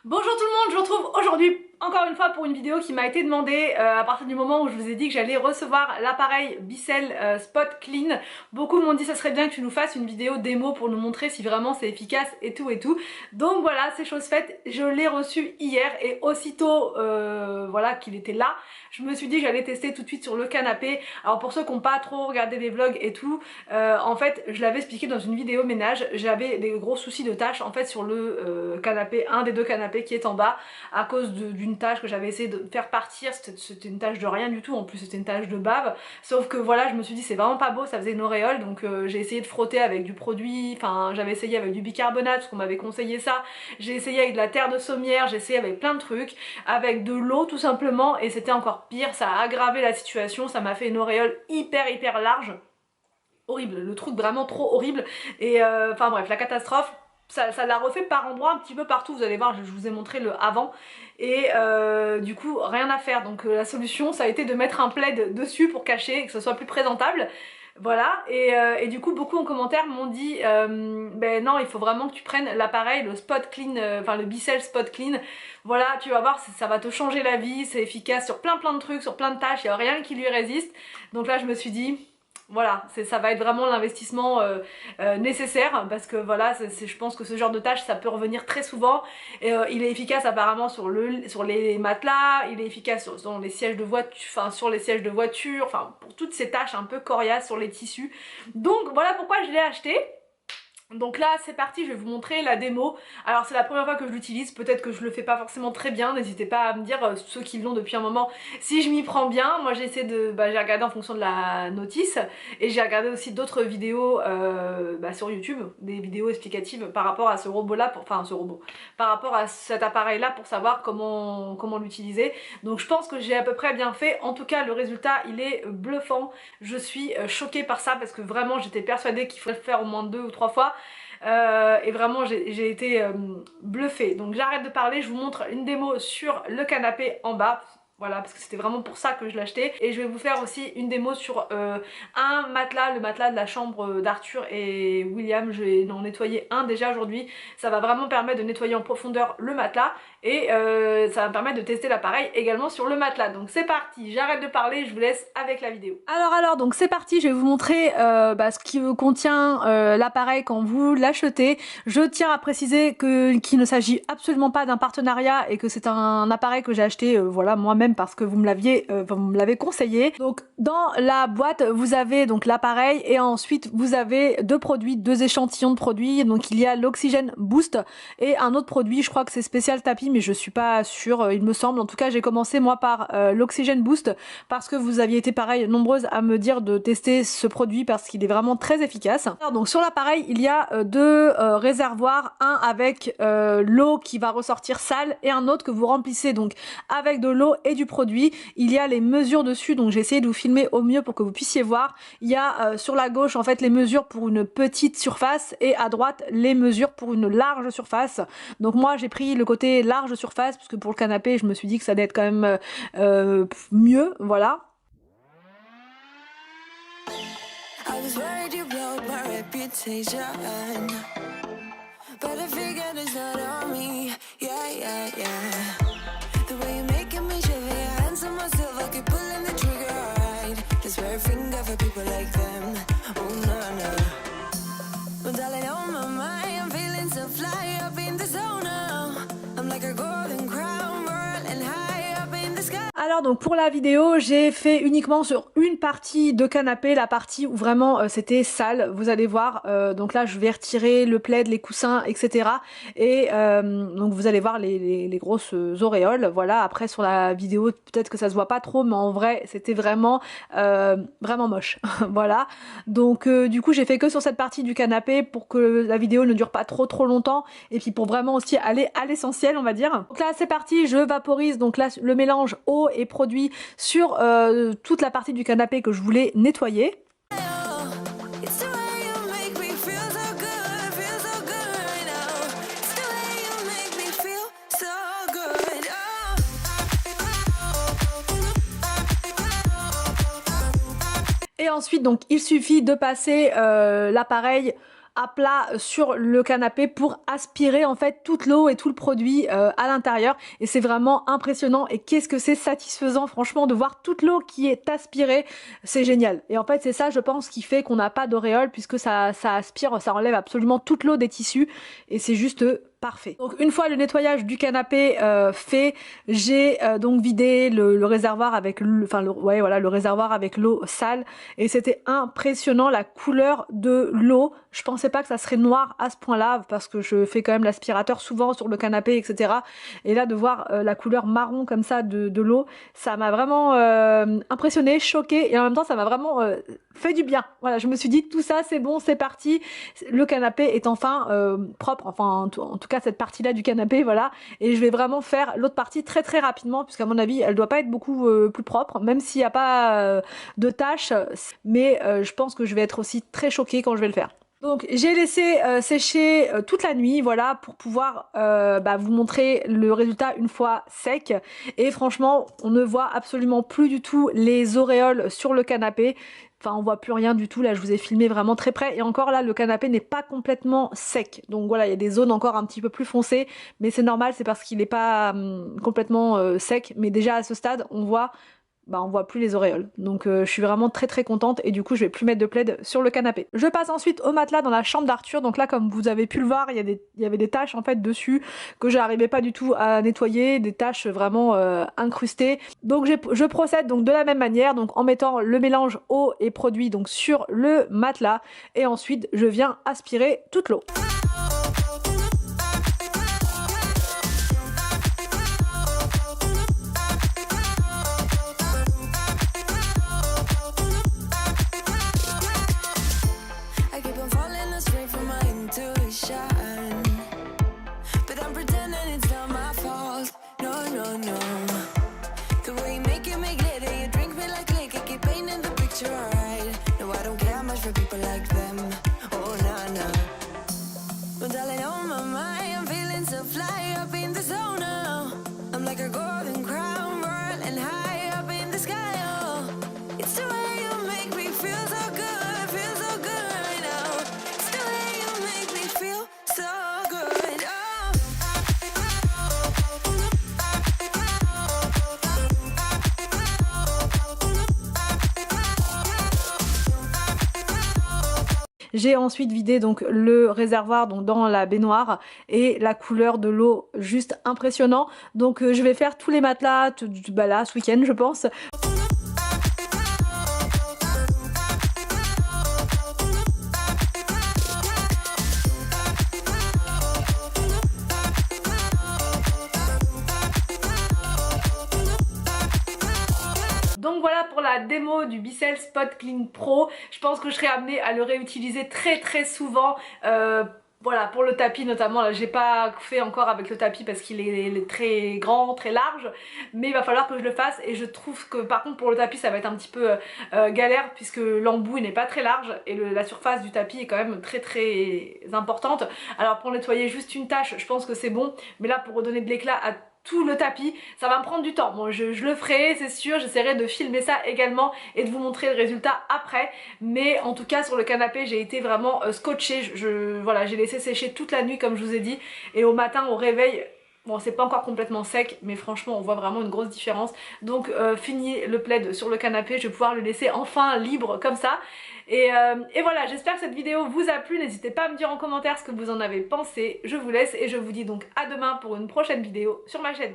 Bonjour tout le monde, je vous retrouve aujourd'hui encore une fois pour une vidéo qui m'a été demandée à partir du moment où je vous ai dit que j'allais recevoir l'appareil Bicel Spot Clean. Beaucoup m'ont dit ça serait bien que tu nous fasses une vidéo démo pour nous montrer si vraiment c'est efficace et tout. Donc voilà, c'est chose faite, je l'ai reçu hier et aussitôt voilà qu'il était là, je me suis dit que j'allais tester tout de suite sur le canapé. Alors pour ceux qui n'ont pas trop regardé les vlogs et tout, en fait je l'avais expliqué dans une vidéo ménage, j'avais des gros soucis de tâches en fait sur le canapé, un des deux canapés qui est en bas à cause d'une tâche que j'avais essayé de faire partir. C'était une tâche de rien du tout, en plus c'était une tâche de bave, sauf que voilà je me suis dit c'est vraiment pas beau, ça faisait une auréole, donc j'ai essayé de frotter avec du produit, enfin j'avais essayé avec du bicarbonate parce qu'on m'avait conseillé ça, j'ai essayé avec de la terre de sommière, j'ai essayé avec plein de trucs, avec de l'eau tout simplement, et c'était encore pire, ça a aggravé la situation, ça m'a fait une auréole hyper large, horrible, le truc vraiment trop horrible, et enfin bref la catastrophe. Ça l'a refait par endroits un petit peu partout, vous allez voir, je vous ai montré le avant, et du coup rien à faire, donc la solution ça a été de mettre un plaid dessus pour cacher et que ce soit plus présentable. Voilà, et du coup beaucoup en commentaire m'ont dit ben non, il faut vraiment que tu prennes l'appareil, le Spot Clean, enfin le Bicel Spot Clean. Voilà, tu vas voir, ça va te changer la vie, c'est efficace sur plein de trucs, sur plein de tâches, il n'y a rien qui lui résiste. Donc là je me suis dit voilà, ça va être vraiment l'investissement nécessaire, parce que voilà, je pense que ce genre de tâche ça peut revenir très souvent. Et, il est efficace apparemment sur les matelas, il est efficace sur les sièges de voiture, enfin sur les sièges de voiture, enfin pour toutes ces tâches un peu coriaces sur les tissus. Donc voilà pourquoi je l'ai acheté. Donc là c'est parti, je vais vous montrer la démo. Alors c'est la première fois que je l'utilise, peut-être que je le fais pas forcément très bien, n'hésitez pas à me dire, ceux qui l'ont depuis un moment, si je m'y prends bien. Moi j'ai essayé de, j'ai regardé en fonction de la notice, et j'ai regardé aussi d'autres vidéos sur YouTube, des vidéos explicatives par rapport à ce robot là, enfin ce robot, par rapport à cet appareil là pour savoir comment l'utiliser. Donc je pense que j'ai à peu près bien fait, en tout cas le résultat il est bluffant, je suis choquée par ça parce que vraiment j'étais persuadée qu'il fallait le faire au moins 2 ou 3 fois. Et vraiment j'ai été bluffée. Donc j'arrête de parler, je vous montre une démo sur le canapé en bas. Voilà, parce que c'était vraiment pour ça que je l'ai acheté. Et je vais vous faire aussi une démo sur un matelas, le matelas de la chambre d'Arthur et William. Je vais en nettoyer un déjà aujourd'hui. Ça va vraiment permettre de nettoyer en profondeur le matelas. Et ça va me permettre de tester l'appareil également sur le matelas. Donc c'est parti, j'arrête de parler, je vous laisse avec la vidéo. Alors, donc c'est parti, je vais vous montrer ce qui contient l'appareil quand vous l'achetez. Je tiens à préciser qu'il ne s'agit absolument pas d'un partenariat et que c'est un appareil que j'ai acheté voilà moi-même parce que vous me l'avez conseillé. Donc dans la boîte vous avez donc l'appareil et ensuite vous avez deux échantillons de produits. Donc il y a l'Oxygène Boost et un autre produit, je crois que c'est spécial tapis mais je suis pas sûre, il me semble. En tout cas j'ai commencé moi par l'Oxygène Boost parce que vous aviez été pareil nombreuses à me dire de tester ce produit parce qu'il est vraiment très efficace. Alors, donc sur l'appareil il y a deux réservoirs, un avec l'eau qui va ressortir sale et un autre que vous remplissez donc avec de l'eau et du produit. Il y a les mesures dessus, donc j'ai essayé de vous filmer au mieux pour que vous puissiez voir. Il y a sur la gauche en fait les mesures pour une petite surface et à droite les mesures pour une large surface. Donc moi j'ai pris le côté large surface parce que pour le canapé je me suis dit que ça allait être quand même mieux, voilà. I was worried you broke my reputation, but I figured it's not on me. Yeah. The way you're making me shiver, your hands on myself, I keep pulling the trigger. Alright, this very finger for people like them. Oh no. Well, darling, on my mind, I'm feeling so fly up in the zone now. I'm like a golden crown, whirling high up in the sky. Alors donc pour la vidéo j'ai fait uniquement sur une partie de canapé, la partie où vraiment c'était sale, vous allez voir. Donc là je vais retirer le plaid, les coussins, etc. Et donc vous allez voir les grosses auréoles. Voilà, après sur la vidéo peut-être que ça se voit pas trop, mais en vrai c'était vraiment moche. Voilà, donc du coup j'ai fait que sur cette partie du canapé pour que la vidéo ne dure pas trop longtemps, et puis pour vraiment aussi aller à l'essentiel on va dire. Donc là c'est parti, je vaporise donc là le mélange eau et produit sur toute la partie du canapé que je voulais nettoyer. It's the way you make me feel so good, feel so good right now. It's the way you make me feel so good. Et ensuite donc il suffit de passer l'appareil à plat sur le canapé pour aspirer en fait toute l'eau et tout le produit à l'intérieur, et c'est vraiment impressionnant. Et qu'est-ce que c'est satisfaisant franchement de voir toute l'eau qui est aspirée, c'est génial. Et en fait c'est ça je pense qui fait qu'on n'a pas d'auréole, puisque ça aspire, ça enlève absolument toute l'eau des tissus et c'est juste parfait. Donc une fois le nettoyage du canapé fait, j'ai donc vidé le réservoir avec le réservoir avec l'eau sale, et c'était impressionnant la couleur de l'eau. Je pensais pas que ça serait noir à ce point-là, parce que je fais quand même l'aspirateur souvent sur le canapé, etc. Et là de voir la couleur marron comme ça de l'eau, ça m'a vraiment impressionné, choqué, et en même temps ça m'a vraiment fait du bien. Voilà, je me suis dit tout ça c'est bon, c'est parti, le canapé est enfin propre, enfin en tout cas cette partie là du canapé, voilà. Et je vais vraiment faire l'autre partie très très rapidement, puisqu'à mon avis elle doit pas être beaucoup plus propre, même s'il n'y a pas de taches, mais je pense que je vais être aussi très choquée quand je vais le faire. Donc j'ai laissé sécher toute la nuit, voilà, pour pouvoir vous montrer le résultat une fois sec. Et franchement on ne voit absolument plus du tout les auréoles sur le canapé. Enfin on voit plus rien du tout, là je vous ai filmé vraiment très près, et encore là le canapé n'est pas complètement sec, donc voilà, il y a des zones encore un petit peu plus foncées, mais c'est normal, c'est parce qu'il n'est pas complètement sec. Mais déjà à ce stade on voit plus les auréoles. Donc je suis vraiment très très contente, et du coup je vais plus mettre de plaid sur le canapé. Je passe ensuite au matelas dans la chambre d'Arthur. Donc là comme vous avez pu le voir, il y avait des taches en fait dessus que j'arrivais pas du tout à nettoyer, des taches vraiment incrustées. Donc je procède donc de la même manière, donc en mettant le mélange eau et produit donc sur le matelas, et ensuite je viens aspirer toute l'eau. I keep on falling astray from my intuition, but I'm pretending it's not my fault. No, no, no. The way you make glitter, you drink me like liquor, keep painting the picture alright. No, I don't care much for people like them. Oh, nah, nah. But darling, on my mind, I'm feeling so fly up in the zone now. I'm like a golden crown, whirling high up in the sky. Oh, it's the way you make me feel so good, feel so good right now. It's the way you make me feel so good. Oh. J'ai ensuite vidé donc le réservoir donc dans la baignoire, et la couleur de l'eau juste impressionnant. Donc je vais faire tous les matelas là ce week-end je pense. Donc voilà pour la démo du Bissell Spot Clean Pro. Je pense que je serai amenée à le réutiliser très très souvent. Voilà, pour le tapis notamment, là j'ai pas fait encore avec le tapis parce qu'il est très grand, très large, mais il va falloir que je le fasse. Et je trouve que par contre pour le tapis ça va être un petit peu galère, puisque l'embout n'est pas très large et la surface du tapis est quand même très très importante. Alors pour nettoyer juste une tâche je pense que c'est bon, mais là pour redonner de l'éclat à tout le tapis, ça va me prendre du temps. Bon, je le ferai, c'est sûr, j'essaierai de filmer ça également et de vous montrer le résultat après. Mais en tout cas sur le canapé j'ai été vraiment scotchée. Voilà, j'ai laissé sécher toute la nuit comme je vous ai dit, et au matin au réveil, bon c'est pas encore complètement sec, mais franchement on voit vraiment une grosse différence. Donc fini le plaid sur le canapé, je vais pouvoir le laisser enfin libre comme ça. Et voilà, j'espère que cette vidéo vous a plu. N'hésitez pas à me dire en commentaire ce que vous en avez pensé. Je vous laisse et je vous dis donc à demain pour une prochaine vidéo sur ma chaîne.